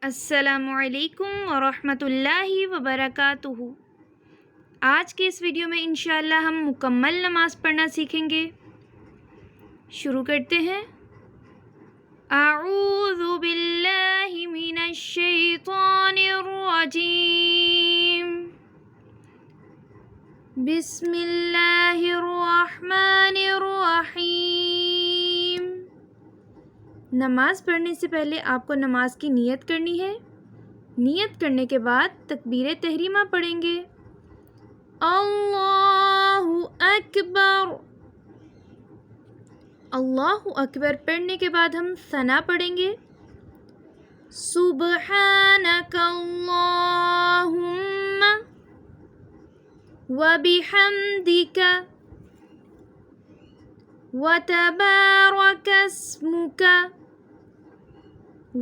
السلام علیکم ورحمۃ اللہ وبرکاتہ۔ آج کے اس ویڈیو میں انشاءاللہ ہم مکمل نماز پڑھنا سیکھیں گے۔ شروع کرتے ہیں۔ اعوذ باللہ من الشیطان الرجیم، بسم اللہ الرحمن الرحیم۔ نماز پڑھنے سے پہلے آپ کو نماز کی نیت کرنی ہے۔ نیت کرنے کے بعد تکبیر تحریمہ پڑھیں گے۔ اللہ اکبر، اللہ اکبر پڑھنے کے بعد ہم ثنا پڑھیں گے۔ سبحانک اللہم وبحمدک وتبارک اسمک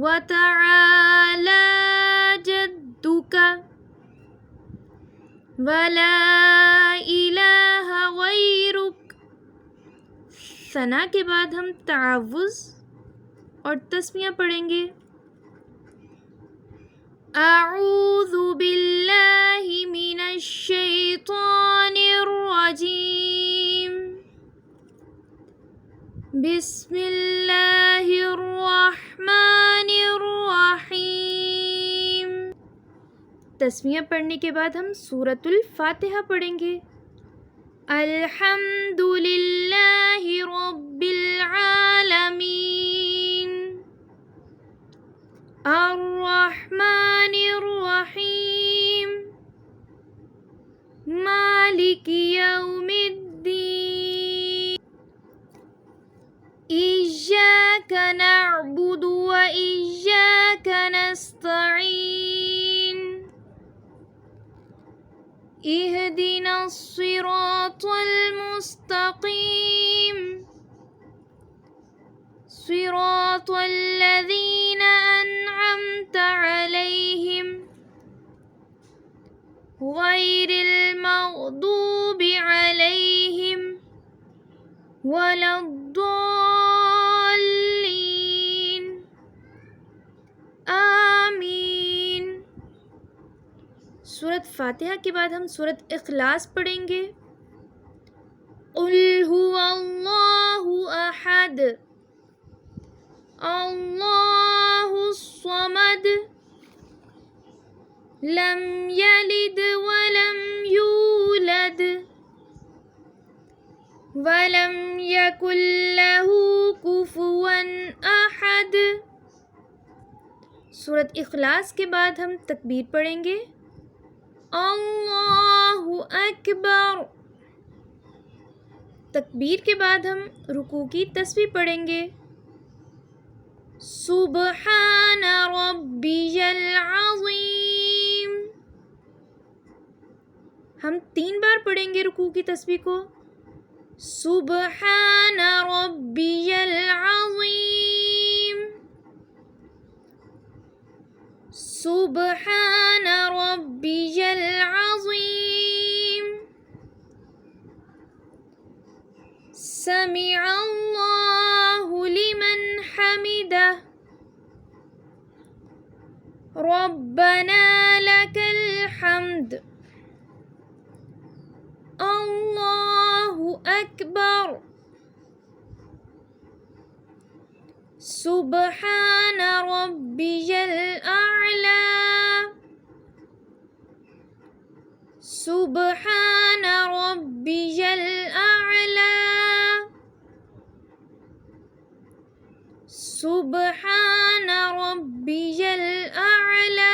وتعالی جدک ولا الہ غیرک۔ ثنا کے بعد ہم تعوذ اور تسمیہ پڑھیں گے۔ اعوذ باللہ من الشیطان الرجیم، بسم اللہ الرحمن الرحیم۔ تسمیہ پڑھنے کے بعد ہم سورۃ الفاتحہ پڑھیں گے۔ الحمد للہ رب العالمین، الرحمن الرحیم، مالک یوم الدین، ایاک نعبد و ایاک نستعین، اہدنا الصراط المستقیم، صراط الذین انعمت علیہم غیر المغضوب علیہم ولا الضالین، آمین۔ سورۃ فاتحہ کے بعد ہم سورۃ اخلاص پڑھیں گے۔ قل هو اللہ احد، اللہ الصمد، لم یلد ولم یولد ولم یکن لہ کفوا احد۔ سورۃ اخلاص کے بعد ہم تکبیر پڑھیں گے۔ اللہ اکبر۔ تکبیر کے بعد ہم رکوع کی تسبیح پڑھیں گے۔ سبحان ربی العظیم۔ ہم 3 بار پڑھیں گے رکوع کی تسبیح کو۔ سبحان ربی العظیم، سبحان ربی العظیم، سمع اللہ لمن حمدہ، ربنا لک الحمد، اللہ اکبر، سبحان ربی الاعلی، سبحان ربی الاعلی، سبحان ربی الاعلی۔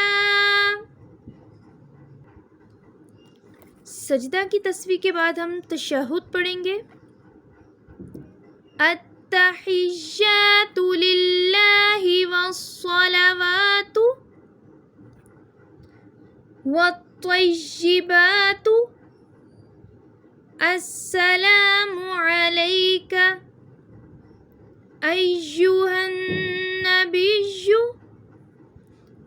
سجدہ کی تسبیح کے بعد ہم تشہد پڑھیں گے۔ التحیات للہ والصلوات والطیبات، السلام علیک ایہا النبی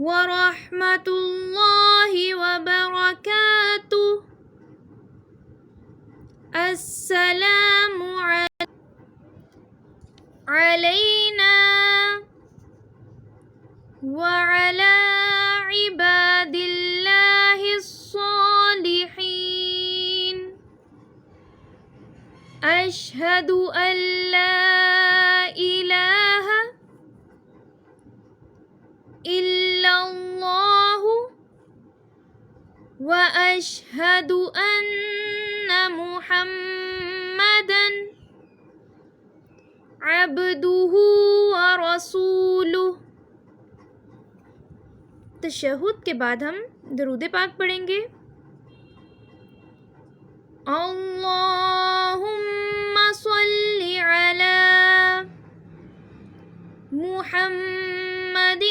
ورحمۃ اللہ وبرکاتہ، السلام علینا وعلی عباد اللہ الصالحین اشہد ان لا الہ الا اللہ واشہد ان محمدا عبدہ ورسولہ۔ تشہد کے بعد ہم درود پاک پڑھیں گے۔ اللہم صلی علی محمد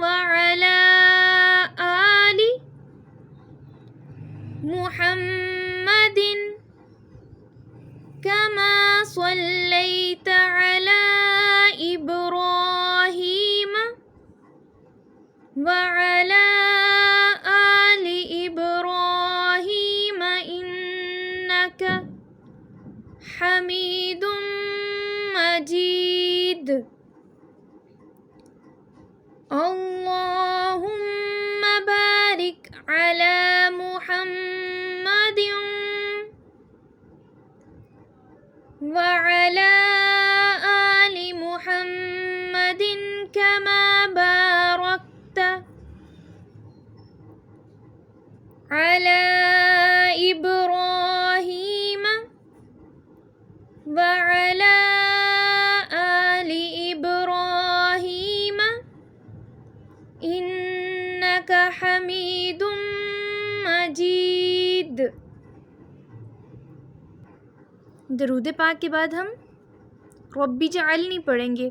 وعلی آل محمد کما صلیت علی ابراہیم وعلی آل ابراہیم انک حمید مجید۔ اللہم بارک علی محمد وعلی آل محمد کما بارکت علی ابراہیم وعلی آل ابراہیم انک حمید مجید۔ درود پاک کے بعد ہم ربی جعلنی پڑھیں گے۔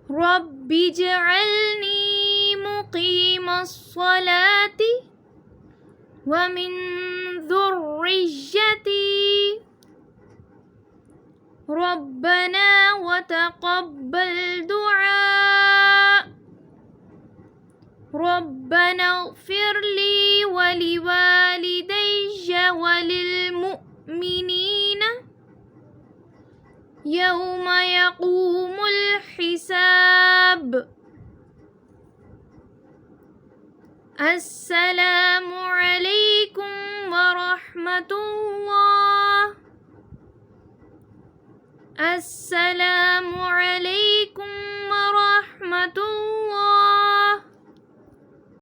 ربی جعلنی مقیم الصلاة ومن ذریتی ربنا وتقبل دعاء ربنا اغفر لی ولوالدی وللمؤمنین یوم یقوم الحساب۔ السلام علیکم ورحمۃ اللہ۔ السلام علیکم ورحمۃ اللہ۔